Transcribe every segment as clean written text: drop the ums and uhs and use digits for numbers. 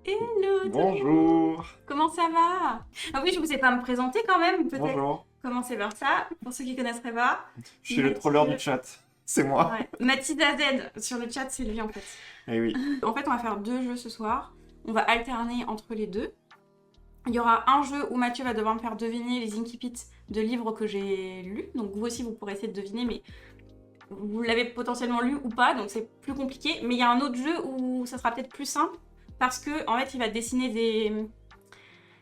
Hello, Bonjour. comment ça va? Ah oui, je vous ai pas me présenter quand même, peut-être. Bonjour. Commencer par ça, pour ceux qui connaisseraient pas. Je suis le troller du chat. C'est moi. Ouais. Mathilda Z sur le chat, c'est lui en fait. Eh oui. En fait, on va faire 2 jeux ce soir. On va alterner entre les deux. Il y aura un jeu où Mathieu va devoir me faire deviner les incipits de livres que j'ai lus. Donc vous aussi, vous pourrez essayer de deviner, mais vous l'avez potentiellement lu ou pas, donc c'est plus compliqué. Mais il y a un autre jeu où ça sera peut-être plus simple, parce que en fait, il va dessiner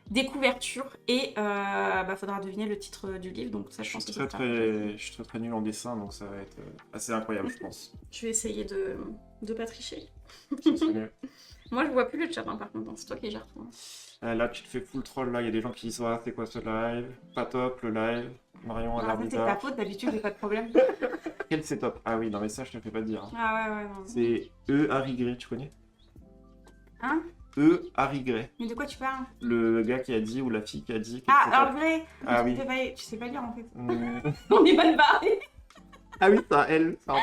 des couvertures et faudra deviner le titre du livre. Donc ça, je pense que ça sera- Je suis très nul en dessin, donc ça va être assez incroyable, je pense. Je vais essayer de pas tricher. Ça serait mieux. Moi, je vois plus le chat, hein, par contre. C'est toi qui gères tout. Là, tu te fais full troll. Là, il y a des gens qui disent ah, c'est quoi ce live? Pas top le live. Marion a l'air C'est ta bizarre. faute, d'habitude, j'ai pas de problème. Quel c'est top? Ah oui, non, mais ça, je te fais pas dire. Ah ouais, non. C'est Harry Gray, tu connais? Hein? Harry Gray. Mais de quoi tu parles? Le gars qui a dit ou la fille qui a dit. Que Ah, c'est top. alors vrai. Ah oui. Tu sais pas lire, en fait. Mm. On est mal barré. Ah oui, ça, elle. Ça.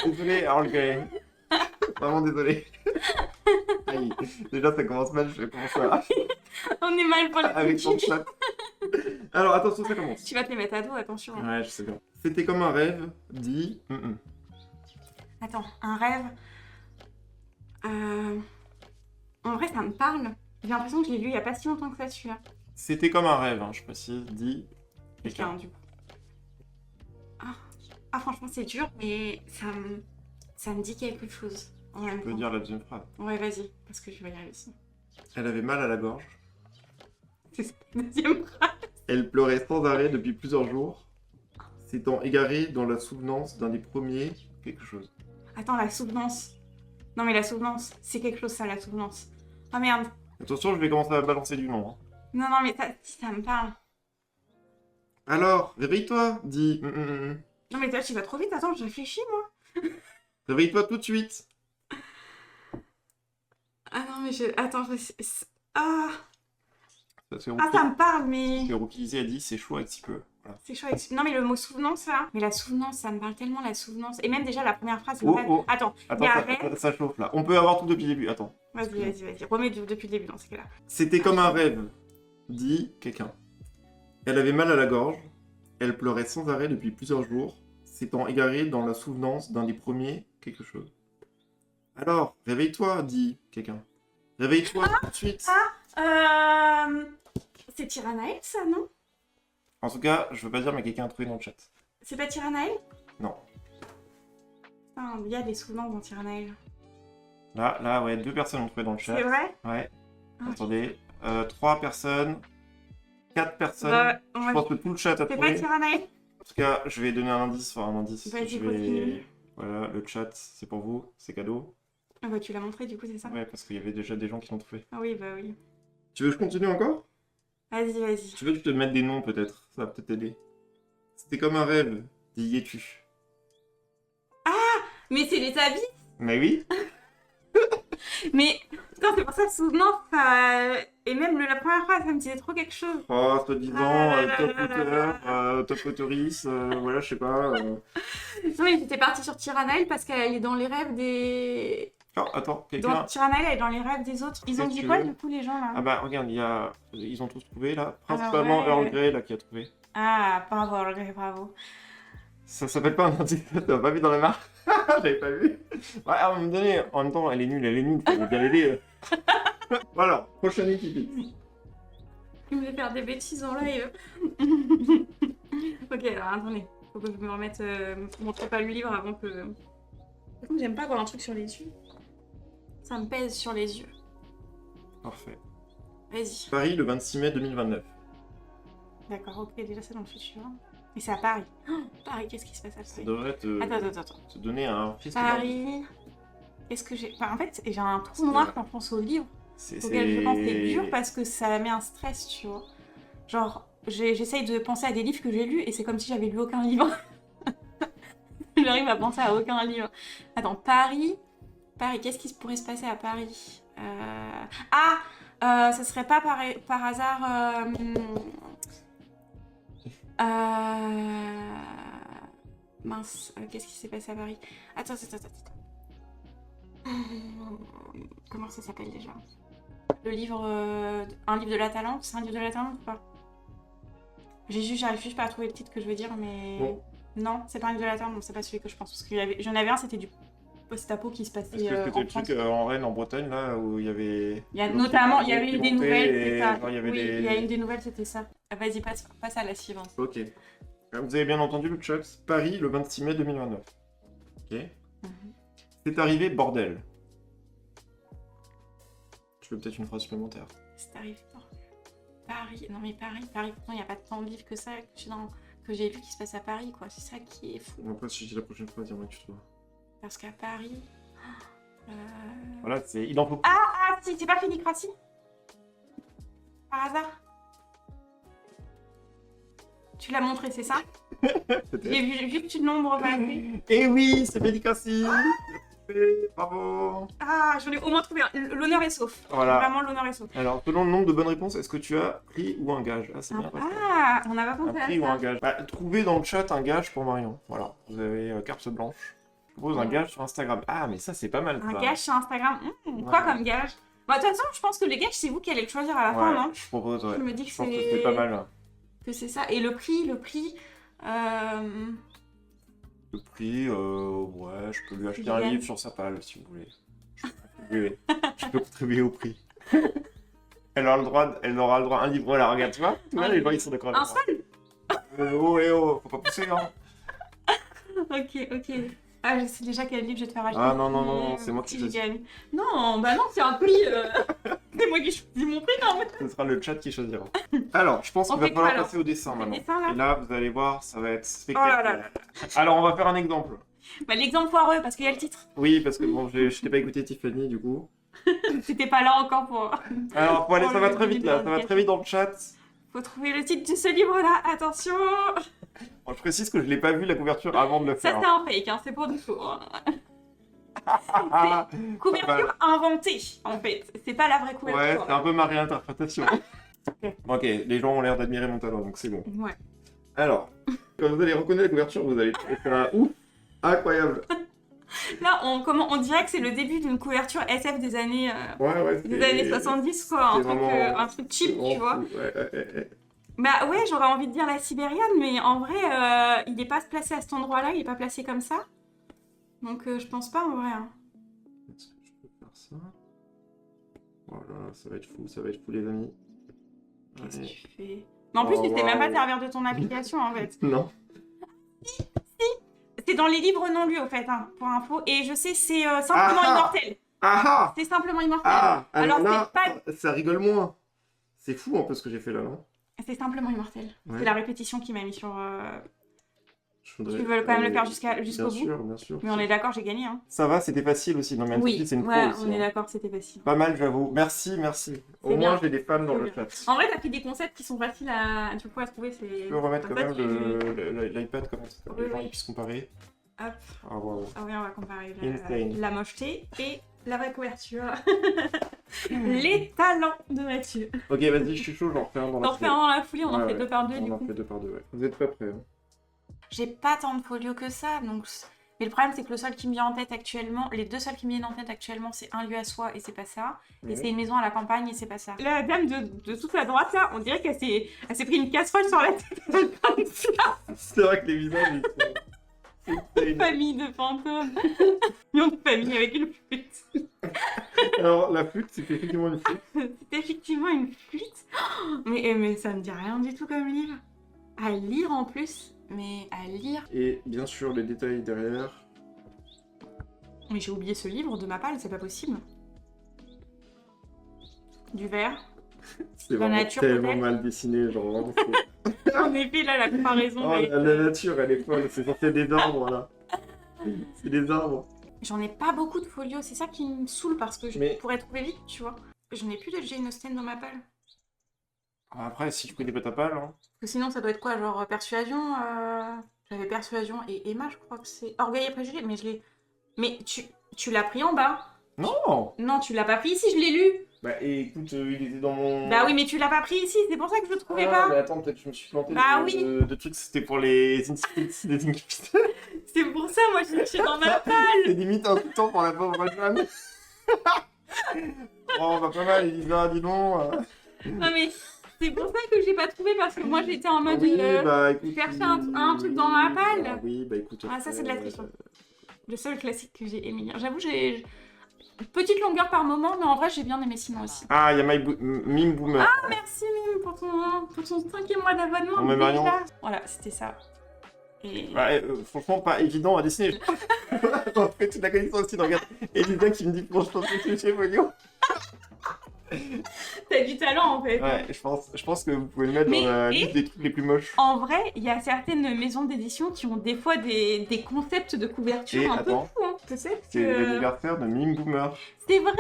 Désolé, Earl Grey. Vraiment désolé. Aïe. Déjà, ça commence mal, je vais commencer On est mal pour le avec ton chat. Alors, attention, ça commence. Tu vas te les mettre à dos, attention. Ouais, je sais bien. C'était comme un rêve, dit... Attends, un rêve. En vrai, ça me parle. J'ai l'impression que je l'ai lu il y a pas si longtemps que ça, celui-là. C'était comme un rêve, hein, je précise, dit... Quelqu'un, du coup. Ah, franchement, c'est dur, mais ça me dit quelque chose. En Je même peux temps. dire la deuxième phrase. Ouais, vas-y, parce que je vais y arriver aussi. Elle avait mal à la gorge. C'est la deuxième phrase. Elle pleurait sans arrêt depuis plusieurs jours, s'étant égarée dans la souvenance d'un des premiers quelque chose. Attends, la souvenance. Non, mais la souvenance, c'est quelque chose, ça, la souvenance. Oh merde. Attention, je vais commencer à balancer du nom. Hein. Non, mais ça me parle. Alors, réveille-toi, dit... Non, mais toi, tu vas trop vite. Attends, je réfléchis, moi. Réveille-toi tout de suite. Ah non, mais je. Attends, Ah, Parce que ça me parle, mais. Rookie Easy a dit c'est chaud un petit peu. Voilà. C'est chaud avec... Non, mais le mot souvenance, là. Mais la souvenance, ça me parle tellement, la souvenance. Et même déjà, la première phrase, le Oh, rêve. oh. Attends, il y a un rêve. ça chauffe là. On peut avoir tout depuis le début. Attends. Vas-y. Remets depuis le début dans ce cas-là. C'était comme un rêve, dit quelqu'un. Elle avait mal à la gorge. Elle pleurait sans arrêt depuis plusieurs jours, s'étant égarée dans la souvenance d'un des premiers quelque chose. Alors, réveille-toi, dit quelqu'un. Réveille-toi tout de suite. C'est Tyrannael, ça, non? En tout cas, je veux pas dire, mais quelqu'un a trouvé dans le chat. C'est pas Tyrannael? Non. Putain, il y a des souvenances dans Tyrannael. Là, ouais, 2 personnes ont trouvé dans le chat. C'est vrai? Ouais. Ah. Attendez. 3 personnes. 4 personnes. Bah, Je pense que tout le chat a c'est trouvé. pas Tyrannael? En tout cas, je vais donner un indice. Enfin, un indice. Vas-y, Je continue. Voilà, le chat, c'est pour vous. C'est cadeau. Ah bah, tu l'as montré, du coup, c'est ça? Ouais, parce qu'il y avait déjà des gens qui l'ont trouvé. Ah oui, bah oui. Tu veux que je continue encore? Vas-y. Tu veux que je te mette des noms peut-être? Ça va peut-être aider. C'était comme un rêve, dit Yetu. Mais c'est les habits. Mais oui. Mais putain, c'est pour ça, souvenance, ça... Et même la première phrase, ça me disait trop quelque chose. Oh, soi-disant, Ah là top là là là auteur, top auteurice, voilà, je sais pas. Non, mais j'étais partie sur Tyrannael parce qu'elle est dans les rêves des... Oh, attends, quelqu'un... Tyrannael, elle est dans les rêves des autres. Ils ont Qu'est-ce dit que quoi, tu veux du coup, les gens, là? Ah bah, regarde, ils ont tous trouvé, là. Principalement Alors, ouais. Earl Grey, là, qui a trouvé. Ah, bravo, Audrey, bravo. Ça s'appelle pas un indice, t'as pas vu dans la marque? J'avais pas vu. Ouais, à un moment donné, en même temps, elle est nulle, faut bien l'aider. Voilà, prochaine équipe. Il me fait faire des bêtises en live. Ok, alors attendez. Faut que je me remette... montre pas le livre avant que... Par contre, j'aime pas avoir un truc sur les yeux. Ça me pèse sur les yeux. Parfait. Vas-y. Paris, le 26 mai 2029. D'accord, ok, déjà c'est dans le futur. Et c'est à Paris. Oh, Paris, qu'est-ce qui se passe à Ça Paris? devrait Attends. te donner un festival. Paris... Qu'est-ce que j'ai... Enfin, en fait, j'ai un trou noir quand je pense au livre. C'est Auquel je pense que c'est dur parce que ça met un stress, tu vois. Genre, j'essaye de penser à des livres que j'ai lus et c'est comme si j'avais lu aucun livre. J'arrive à penser à aucun livre. Attends, Paris, qu'est-ce qui pourrait se passer à Paris? Ça serait pas par hasard... Mince, qu'est-ce qui s'est passé à Paris? Attends. Comment ça s'appelle déjà? Le livre, un livre de la Talente, c'est un livre de la Talente ou pas? J'arrive juste pas à trouver le titre que je veux dire, mais... Bon. Non, c'est pas un livre de la Talente, c'est pas celui que je pense. Parce que j'en avais un, c'était du post-apo qui se passait Est-ce que c'était en le truc France. en Rennes, en Bretagne, là, où il y avait... Notamment, il y avait qui eu des montaient nouvelles, et c'est ça. genre, il y avait Oui, des... il y a une des nouvelles, c'était ça. Ah, vas-y, passe à la suivante. Ok. Vous avez bien entendu le chat. Paris, le 26 mai 2029. Ok. Mhm. C'est arrivé, bordel. Tu veux peut-être une phrase supplémentaire? C'est arrivé. Paris, non mais Paris, pourtant il n'y a pas tant de livres que ça que j'ai vu qui se passe à Paris, quoi. C'est ça qui est fou. Après, si je dis la prochaine phrase, dis-moi que tu trouves. Parce qu'à Paris... Voilà, c'est... Il en faut... Ah, si, c'est pas Phénicratie? Par hasard? Tu l'as montré, c'est ça? J'ai vu juste une ombre passer. Eh oui, c'est Félicratie. Bravo. Ah, j'en ai au moins trouvé un. L'honneur est sauf. Voilà. Vraiment, l'honneur est sauf. Alors, selon le nombre de bonnes réponses, est-ce que tu as prix ou un gage? Ah, c'est bien. Ah, on n'a pas Un pensé à prix ou un ça. gage? Bah, trouvez dans le chat un gage pour Marion. Voilà, vous avez carte blanche. Je propose un gage sur Instagram. Ah, mais ça, c'est pas mal. Un ça. gage sur Instagram. Quoi comme gage? Bah, de toute façon, je pense que les gages, c'est vous qui allez le choisir à la fin, non? Je propose, ouais. Je me dis que Je pense que c'est pas mal. que c'est ça. Et le prix... Le prix, ouais, je peux lui acheter un Viviane. livre sur sa palle, si vous voulez. Je peux contribuer au prix. Elle aura le droit à un livre. Voilà, regarde, tu vois, les gens, ils sont d'accord avec Un moi. Oh, faut pas pousser, hein. Ok. Ah, je sais déjà quel livre je vais te faire acheter. Ah non, c'est moi qui si je choisis. gagne. Non, bah non, c'est un prix. C'est moi qui choisis mon prix, non. Ce sera le chat qui choisira. Alors, je pense On qu'il va fait quoi, falloir alors? passer au dessin Le maintenant. dessin, là Et là, vous allez voir, ça va être Oh là spectaculaire. là. Alors, on va faire un exemple. Bah, l'exemple foireux, parce qu'il y a le titre. Oui, parce que bon, je t'ai pas écouté Tiffany, du coup. C'était pas là encore pour. Alors, faut aller, Oh, ça va le très vite là, ça va très vite dans le chat. Faut trouver le titre de ce livre-là. Attention. Bon, je précise que je l'ai pas vu la couverture avant de le Ça, faire. c'est un fake, hein. C'est pour du faux. Hein. Ah, Couverture inventée, en fait. C'est pas la vraie ouais, couverture. c'est un peu ma réinterprétation. Ok, les gens ont l'air d'admirer mon talent, donc c'est bon. Ouais. Alors, quand vous allez reconnaître la couverture, vous allez trouver ça ouf, incroyable. Là, on dirait que c'est le début d'une couverture SF des années, Ouais, des années 70, quoi. c'est vraiment- Un truc cheap, tu vois. Ouais. Bah ouais, j'aurais envie de dire la Sibérienne, mais en vrai, il n'est pas placé à cet endroit-là, il est pas placé comme ça. Donc je pense pas en vrai. Hein. Est-ce que je peux faire ça? Voilà, ça va être fou les amis. Qu'est-ce que Allez. tu fais? Mais en plus, Oh, tu sais même pas waouh. servir de ton application en fait. Non. C'est dans les livres non lus au fait, hein, pour info. Et je sais, c'est simplement Ah. immortel. Ah C'est simplement immortel. alors là, c'est pas... ça rigole moins. C'est fou un peu ce que j'ai fait là, non? C'est simplement immortel. Ouais. C'est la répétition qui m'a mis sur... Je voudrais... Tu veux quand même le faire jusqu'au bout? Bien sûr. Mais on est d'accord, j'ai gagné. Hein. Ça va, c'était facile aussi. Non, mais Oui, c'est une pro ouais, aussi, on est hein. d'accord, c'était facile. Pas mal, j'avoue. Merci. Au bien. moins, j'ai des fans dans C'est le bien. chat. En vrai, t'as pris des concepts qui sont faciles à trouver. Je peux remettre quand Comme ça, même l'iPad comme ça, Oui, les gens oui. puissent comparer. Hop. Ah, waouh. Ah oui, on va comparer Insane. la mocheté et la vraie couverture. Les talents de Mathieu. Ok, vas-y, je suis chaud, j'en refais un dans On la en refait foulée. un dans la foulée, on en Ouais, fait ouais. deux par deux On du en coup. fait deux par deux, ouais. Vous êtes pas prêts, hein? J'ai pas tant de folio que ça, donc... Mais le problème, c'est que le seul qui me vient en tête actuellement, les deux seuls qui me viennent en tête actuellement, c'est un lieu à soi et c'est pas ça. Ouais. Et c'est une maison à la campagne et c'est pas ça. La dame de toute la droite, là, on dirait qu'elle s'est pris une casserole sur la tête. Comme ça. C'est vrai que les visages, ils sont... c'est insane. Famille de fantômes. Union de famille avec une flûte. Alors, la flûte, c'est effectivement une flûte. C'est effectivement une flûte. Mais ça me dit rien du tout comme livre. À lire en plus. Mais à lire. Et bien sûr, les détails derrière. Mais j'ai oublié ce livre de ma palle, c'est pas possible. Du verre. C'est La vraiment nature, tellement peut-être. mal dessiné, genre vraiment faux. En effet, là, la comparaison. Oh, avec, la nature, elle est folle. C'est censé être des arbres, là. C'est des arbres. J'en ai pas beaucoup de folios, c'est ça qui me saoule parce que je Mais- pourrais trouver vite, tu vois. J'en ai plus de Jane Austen dans ma palle. Après, si tu connais pas ta palle, hein. Parce que sinon, ça doit être quoi, genre Persuasion J'avais Persuasion et Emma, je crois que c'est Orgueil et Préjugés, mais je l'ai. Mais tu l'as pris en bas. Non. Non, tu l'as pas pris ici, je l'ai lu. Bah écoute, il était dans mon... Bah oui, mais tu l'as pas pris ici, c'est pour ça que je le trouvais Ah, pas. mais attends, peut-être que je me suis planté Bah de, oui. de trucs, c'était pour les Inscripts des Incripts. C'est pour ça, moi, je l'ai dans ma palle. C'est limite un temps pour la pauvre Jeanne. Oh, bah pas mal, Elisa, dis donc. Non mais c'est pour ça que j'ai pas trouvé parce que moi j'étais en mode Oui, bah écoute... chercher un truc dans ma palle. Ah, oui, bah écoute... Ah ça c'est de la triche. Le seul classique que j'ai aimé lire. J'avoue j'ai petite longueur par moment mais en vrai j'ai bien aimé sinon aussi. Ah, il y a Mime Boomer. Ah merci Mime pour ton 5e mois d'abonnement. Non, mais Marion. Voilà c'était ça. Et... Ouais, franchement, pas évident à dessiner. En fait, toute la connaissance aussi, regarde. Elisa qui me dit franchement que c'est chez Folio. T'as du talent en fait. Ouais, je pense que vous pouvez le mettre dans la liste des trucs les plus moches. En vrai, il y a certaines maisons d'édition qui ont des fois des concepts de couverture Et un attends, peu fous. Hein. Peut-être c'est que... l'anniversaire de Mime Boomer. C'est vrai.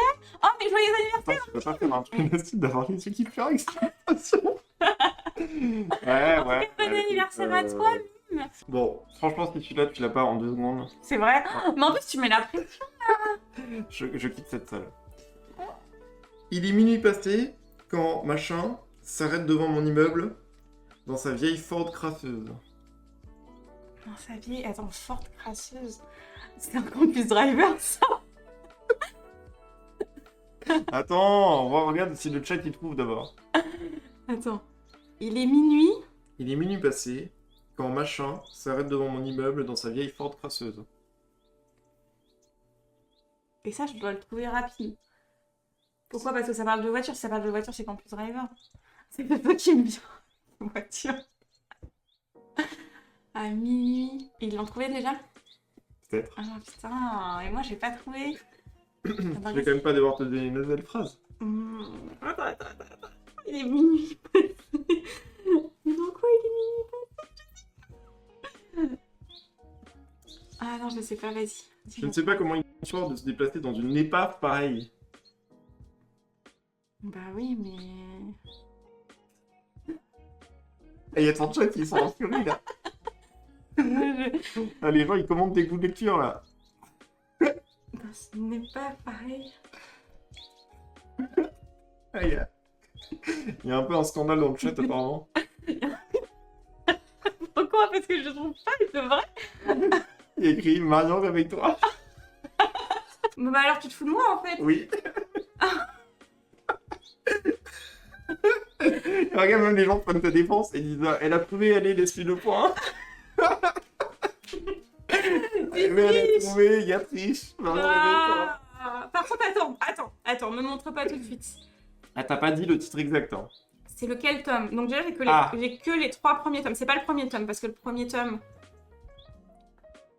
Oh mais joyeux anniversaire. Attends, tu peux pas faire un truc possible d'avoir les équipes faire explication. Ouais, ouais. Bon anniversaire à toi, Mime. Bon, franchement, si celui-là, tu l'as pas en 2 secondes. C'est vrai. Mais en plus, tu mets la pression. Je quitte cette salle. Il est minuit passé quand machin s'arrête devant mon immeuble dans sa vieille Ford crasseuse. Non, sa vieille... Attends, forte crasseuse. C'est un campus driver, ça. Attends, on va regarder si le chat il trouve d'abord. Attends. Il est minuit. Il est minuit passé quand machin s'arrête devant mon immeuble dans sa vieille Ford crasseuse. Et ça, je dois le trouver rapide. Pourquoi? Parce que ça parle de voiture. Si ça parle de voiture, c'est campus driver. C'est pas toi qui me vient. Voiture. À minuit. Ils l'ont trouvé déjà? Peut-être. Ah putain, et moi j'ai pas trouvé. Je vais quand même pas devoir te donner une nouvelle phrase. Attends. Il est minuit. Mais dans quoi il est minuit? Ah non, je ne sais pas, vas-y. Je ne sais pas comment il est de se déplacer dans une épave pareille. Bah oui, mais... Et il y a ton chat qui sont en furie là. Ah, les gens ils commandent des goûts de lecture là. Ce n'est pas pareil. Ah, il y a un peu un scandale dans le chat apparemment. Pourquoi? Parce que je trouve pas, c'est vrai. Il y a écrit Marion, réveille-toi. Bah alors tu te fous de moi en fait. Oui. Regarde, même les gens prennent ta défense et disent elle a trouvé, allez, laisse-lui le point. Mais elle a trouvé, il y a triche. Marion, réveille-toi. Par contre, attends, me montre pas tout de suite. Ah, t'as pas dit le titre exact. Hein. C'est lequel tome? Donc déjà, j'ai que les 3 premiers tomes. C'est pas le premier tome, parce que le premier tome...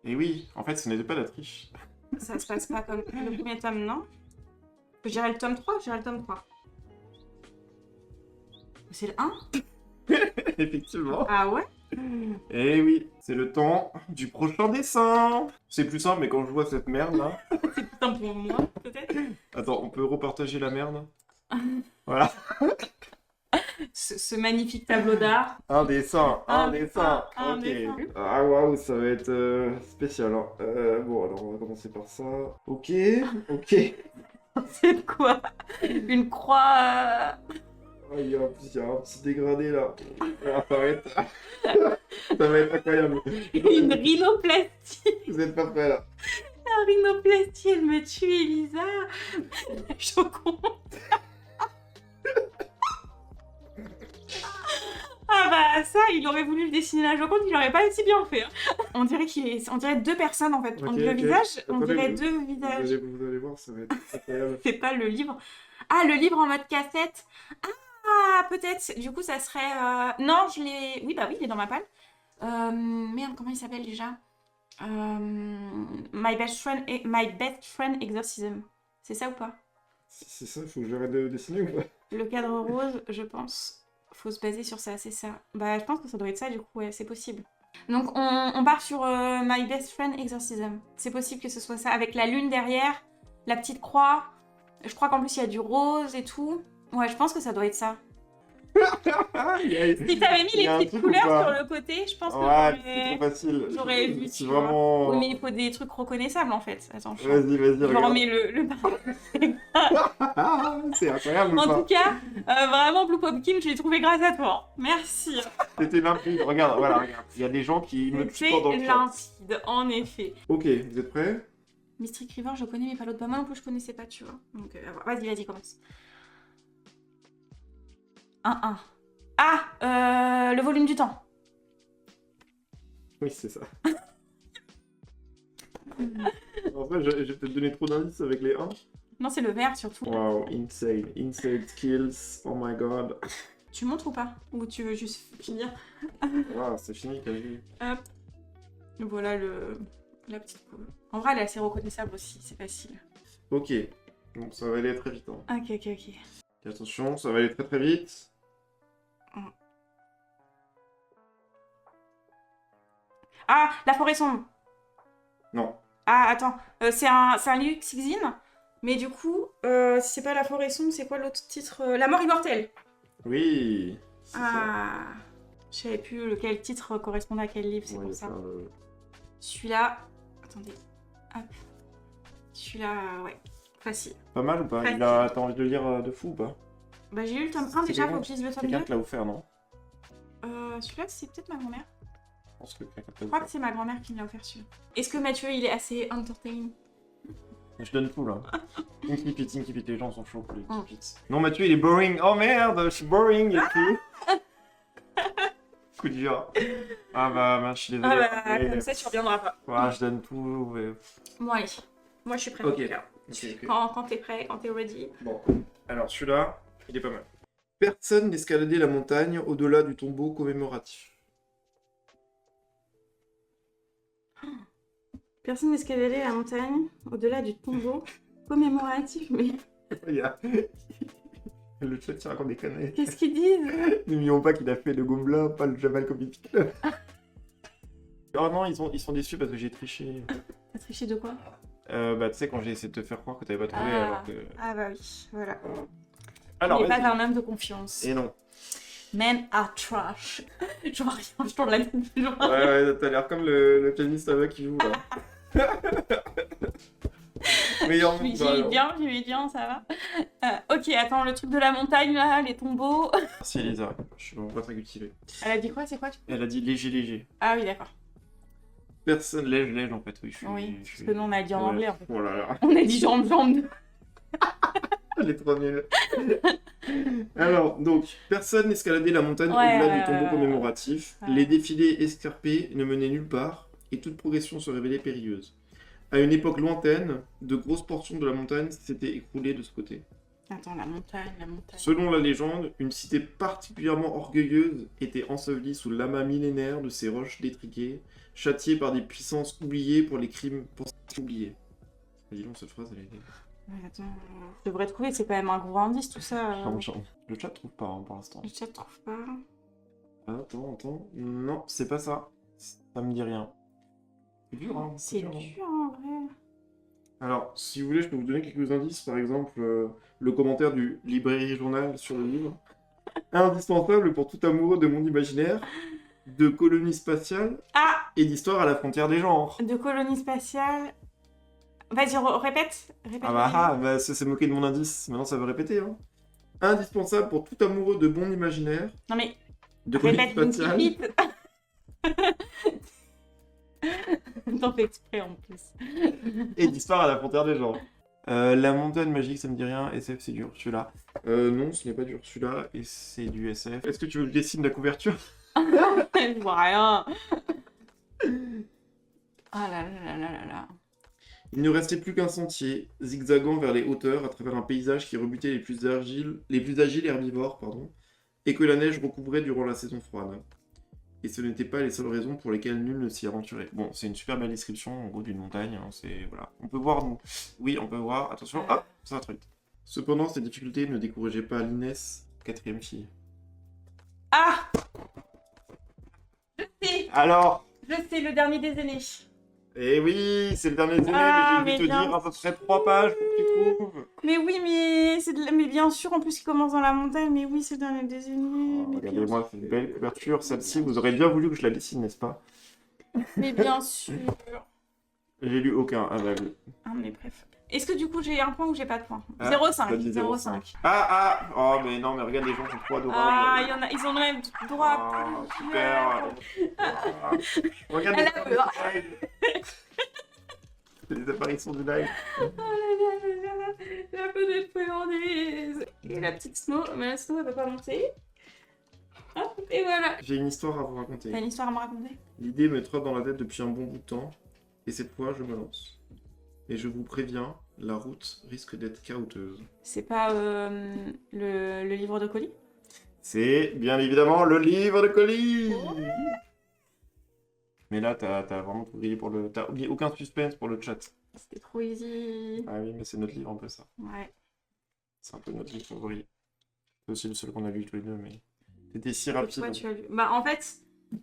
Et oui, en fait, ce n'était pas la triche. Ça se passe pas comme le premier tome, non? Je dirais le tome 3, C'est le 1? Effectivement. Ah ouais? Et oui, c'est le temps du prochain dessin. C'est plus simple, mais quand je vois cette merde là... C'est plus simple pour moi, peut-être. Attends, on peut repartager la merde? Voilà. Ce magnifique tableau d'art. Un dessin. Un Ok. dessin. Ah waouh, ça va être spécial. Hein. Bon, alors on va commencer par ça. Ok. C'est de quoi? Une croix... Ah, il y a un petit dégradé là. Ah, ça va être incroyable. Une rhinoplastie. Vous êtes pas prêts là. La rhinoplastie, elle me tue, Elisa. Choquant. Ah bah ça, il aurait voulu le dessiner la Joconde, il aurait pas aussi bien fait. Hein. On dirait on dirait 2 personnes en fait. Ok, on dirait ok. visage, on Attendez, dirait 2 visages. Vous allez voir, ça va être incroyable. C'est pas le livre. Ah, le livre en mode cassette. Ah, peut-être. Du coup, ça serait... Non, je l'ai... Oui, bah oui, il est dans ma palle. Merde, comment il s'appelle déjà? My Best Friend Exorcism. C'est ça ou pas? C'est ça, faut que j'arrête de dessiner ou pas? Le cadre rose, je pense. Faut se baser sur ça, c'est ça. Bah, je pense que ça doit être ça, du coup, ouais, c'est possible. Donc, on part sur My Best Friend Exorcism. C'est possible que ce soit ça, avec la lune derrière, la petite croix. Je crois qu'en plus, il y a du rose et tout. Ouais, je pense que ça doit être ça. Si t'avais mis les petites couleurs sur le côté, je pense que c'est trop facile. J'aurais vu. C'est vraiment... Oui, mais il faut des trucs reconnaissables, en fait. Attends, Vas-y, je remets le c'est incroyable. En tout cas, vraiment, Blue Pumpkin, je l'ai trouvé grâce à toi. Merci. C'était limpide. Regarde, voilà, regarde. Il y a des gens qui me tuent pas dans le chat. limpide, en effet. Ok, vous êtes prêts? Mystic River, je connais, mais pas l'autre. Bah, moi non plus, je connaissais pas, tu vois. Donc, vas-y, commence. 1-1. Ah, le volume du temps. Oui, c'est ça. En vrai, j'ai peut-être donné trop d'indices avec les 1. Non, c'est le vert surtout. Wow, insane. Insane skills. Oh my god. Tu montres ou pas? Ou tu veux juste finir? Wow, c'est fini, t'as vu. Hop. Voilà la petite poule. En vrai, elle est assez reconnaissable aussi, c'est facile. Ok. Donc ça va aller très vite. Hein. Ok. Et attention, ça va aller très vite. Ah, la forêt sombre. Non. Ah, attends. C'est un Luxixine. Mais du coup, si c'est pas la forêt sombre, c'est quoi l'autre titre? La mort immortelle. Oui. Ah. Je savais plus lequel titre correspondait à quel livre, c'est pour ça. Celui-là. Attendez. Hop. Celui-là, ouais. Facile. Pas mal ou pas? Facile. T'as envie de le lire de fou ou pas? Bah, j'ai lu le tome 1 déjà, faut que je lise le tome 2. Quelqu'un te l'a offert, non? Celui-là, c'est peut-être ma grand-mère. Je pense que quelqu'un te Je l'a crois offert. que c'est ma grand-mère qui me l'a offert celui-là. Est-ce que Mathieu, il est assez entertain? Je donne tout là. Tinky Pit, les gens sont chauds pour les Oh. Tinky Pit. Non, Mathieu, il est boring. Oh merde, je suis boring et tout. Coup dur. Ah bah, je suis désolé. Ah bah, comme ça, tu reviendras pas. Ouais, je donne tout. Mais... Bon, allez. Moi, je suis prête. Ok. Là. Ok. Quand t'es prêt, quand t'es ready. Bon, alors celui-là, il est pas mal. Personne n'escaladait la montagne au-delà du tombeau commémoratif. Personne n'escaladait la montagne au-delà du tombeau commémoratif, mais Il y a... Le chat, il raconte des conneries. qu'est-ce qu'ils disent? N'oublions pas qu'il a fait le Gobelin, pas le Jamal Comedy Club. Oh non, ils sont déçus parce que j'ai triché. T'as triché de quoi? Bah, tu sais, quand j'ai essayé de te faire croire que t'avais pas trouvé, alors que... Ah bah oui, voilà. Alors, il n'est vas-y. pas un homme de confiance. Et non. Men are trash. Genre rien, je tourne la tête plus loin. Ouais, t'as l'air comme le pianiste là-bas qui joue, là. Meilleur move, J'aimais bien, ça va. Ok, attends, le truc de la montagne, là, les tombeaux. Merci Elisa, je suis vraiment pas très cultivé. Elle a dit quoi? C'est quoi? Elle a dit léger. Ah oui, d'accord. Personne lège en fait, oui. Oui, parce que nous, on a dit en anglais, en fait. Oh là là. On a dit jambe. Elle est trop nulle. Alors, donc, personne n'escaladait la montagne au-delà du tombeau commémoratif. Ouais. Les défilés escarpés ne menaient nulle part et toute progression se révélait périlleuse. À une époque lointaine, de grosses portions de la montagne s'étaient écroulées de ce côté. Attends, la montagne. Selon la légende, une cité particulièrement orgueilleuse était ensevelie sous l'amas millénaire de ces roches détriquées, châtiée par des puissances oubliées pour les crimes oubliés. Dis donc, cette phrase, elle est... Ouais, attends, je devrais trouver, c'est quand même un gros indice tout ça. Le chat trouve pas hein, pour l'instant. Le chat trouve pas. Attends. Non, c'est pas ça. Ça me dit rien. C'est dur, hein. C'est dur, dur en vrai. Alors, si vous voulez, je peux vous donner quelques indices. Par exemple, le commentaire du Librairie Journal sur le livre. Indispensable pour tout amoureux de monde imaginaire, de colonie spatiale et d'histoire à la frontière des genres. De colonie spatiale. Vas-y, répète. Bah, c'est moqué de mon indice. Maintenant, ça veut répéter. Hein. Indispensable pour tout amoureux de monde imaginaire. Non mais. De colonie spatiale. Vite. T'en fais exprès en plus. Et d'histoire à la frontière des genres. La montagne magique, ça me dit rien. SF, c'est dur. Celui-là. Non, ce n'est pas dur. Celui-là, et c'est du SF. Est-ce que tu veux que je dessine la couverture? Je vois rien. Ah là. Il ne restait plus qu'un sentier, zigzagant vers les hauteurs à travers un paysage qui rebutait les plus agiles herbivores, et que la neige recouvrait durant la saison froide. Et ce n'étaient pas les seules raisons pour lesquelles nul ne s'y aventurait. Bon, c'est une super belle description en gros d'une montagne, hein, c'est... voilà. On peut voir, donc... Oui, on peut voir, attention, hop, ça va très vite. Cependant, ces difficultés ne décourageaient pas l'Inès, quatrième fille. Ah! Je sais! Alors? Je sais, le dernier des aînés. Eh oui, c'est le dernier délai, mais j'ai dû te dire à peu près 3 pages pour que tu trouves. Mais oui, mais bien sûr, en plus, il commence dans la montagne, mais oui, c'est le dernier des aînés. Oh, regardez-moi, c'est une belle couverture, celle-ci, vous aurez bien voulu que je la dessine, n'est-ce pas? Mais bien sûr. J'ai lu aucun, ah bah oui. Ah, mais bref. Est-ce que du coup, j'ai un point ou j'ai pas de point? Ah, 0,5. 0,5. Oh, mais non, mais regarde, les gens sont trop adorables. Ah, ils ont même droit à plus. Super. Regarde Elle les a peur. Les apparitions du live. Oh là là là là, la petite friandise. Et la petite Snow, mais la Snow elle va pas monter. Hop, et voilà. J'ai une histoire à vous raconter. T'as une histoire à me raconter? L'idée me trotte dans la tête depuis un bon bout de temps, et cette fois je me lance. Et je vous préviens, la route risque d'être chaoteuse. C'est pas le livre de colis? C'est bien évidemment le livre de colis. Mais là, t'as vraiment tout oublié pour le... T'as oublié aucun suspense pour le chat. C'était trop easy. Ah oui, mais c'est notre livre un peu ça. Ouais. C'est un peu notre livre favori. C'est aussi le seul qu'on a lu tous les deux, mais... C'était si Et rapide. toi, tu as lu. Bah en fait,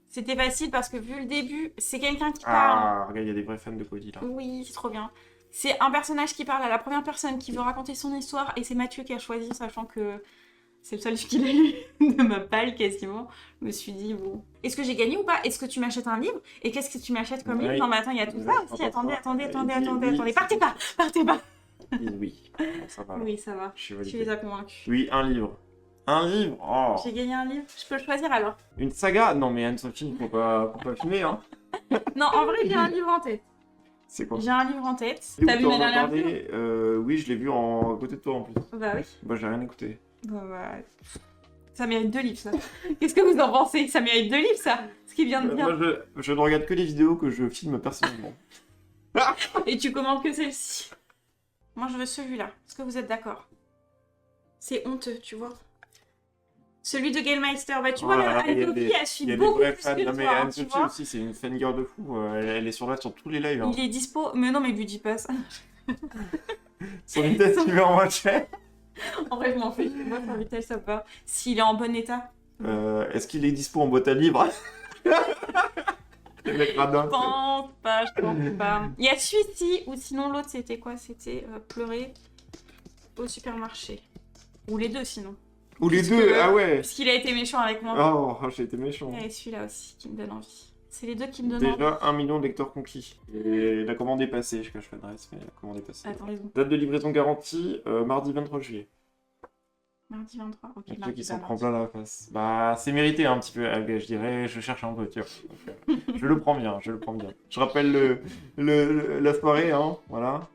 c'était facile parce que vu le début, c'est quelqu'un qui parle. Ah, regarde, il y a des vrais fans de colis là. Oui, c'est trop bien. C'est un personnage qui parle à la première personne qui veut raconter son histoire et c'est Mathieu qui a choisi, sachant que c'est le seul livre qu'il a lu de ma palle quasiment. Je me suis dit, bon, est-ce que j'ai gagné ou pas? Est-ce que tu m'achètes un livre? Et qu'est-ce que tu m'achètes comme livre? Oui. Non mais attends, il y a tout ça aussi. Attendez. Oui. Partez pas. Oui, bon, ça va. Oui, ça va. Je suis Tu validé. les as convaincus. Oui, un livre. Un livre. Oh. J'ai gagné un livre. Je peux le choisir alors? Une saga. Non mais Anne-Sophie, faut pas filmer, hein. Non, en vrai, j'ai un livre en tête. C'est quoi? J'ai un livre en tête. Et où T'as vu t'en ma as dernière parlé vidéo? Oui, je l'ai vu à côté de toi en plus. Bah oui. Bah j'ai rien écouté. Bah, ça mérite 2 livres, ça. Qu'est-ce que vous en pensez? Ça mérite 2 livres, ça? Ce qui vient de bien. Moi, je ne regarde que les vidéos que je filme personnellement. Et tu commandes que celle-ci. Moi, je veux celui-là. Est-ce que vous êtes d'accord? C'est honteux, tu vois. Celui de Galemeister. Bah, tu vois, Voilà, il y a Anne-Sophie, des- elle Il suit y a des beaucoup vrais plus fans. que Non mais toi, hein, tu Anne-Sophie vois. aussi, c'est une fangirl de fou. Elle est sur tous les lives. Hein. Il est dispo. Mais non, mais lui dis pas ça. Son vitesse, tu veux en moins cher. En vrai, je m'en fais. Moi, pour Vitel, ça va. S'il est en bon état. Est-ce qu'il est dispo en boîte à livres? Le mec radin. Je pense pas. Il y a celui-ci, ou sinon l'autre, c'était quoi? C'était pleurer au supermarché. Ou les deux, sinon. Ou les Puisque- deux, ah ouais. Puisqu'il a été méchant avec moi. Oh, j'ai été méchant. Et celui-là aussi, qui me donne envie. C'est les deux qui me donnent envie. Déjà 1 million de lecteurs conquis. Et la commande est passée, je cache l'adresse, mais la commande est passée. Attends, raison. Date de livraison garantie, mardi 23 juillet. Mardi 23, ok. Il y a ceux mardi, qui s'en bah, prend mardi. plein la face. Bah, c'est mérité un petit peu, je dirais, je cherche un peu, tu vois. Donc, je le prends bien, je le prends bien. Je rappelle la soirée, hein, voilà.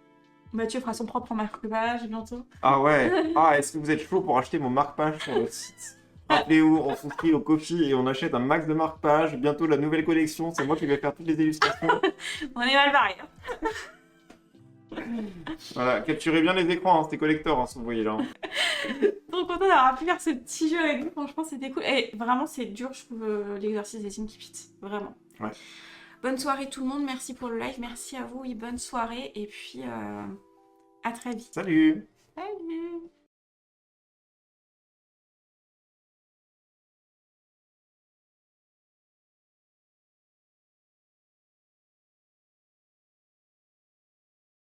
Mathieu fera son propre marque-page bientôt. Ah ouais, ah, est-ce que vous êtes chaud pour acheter mon marque-page sur le site? Rappelez-vous, on souscrit au Ko-fi et on achète un max de marque-page. Bientôt la nouvelle collection, c'est moi qui vais faire toutes les illustrations. On est mal barré. Voilà, capturez bien les écrans, hein, c'était collector, hein, ce que vous voyez là. Hein. Trop content d'avoir pu faire ce petit jeu avec vous. Franchement, c'était cool. Et vraiment, c'est dur, je trouve, l'exercice des Tinky Pits. Vraiment. Ouais. Bonne soirée tout le monde. Merci pour le live. Merci à vous. Et bonne soirée. Et puis, à très vite. Salut! Salut!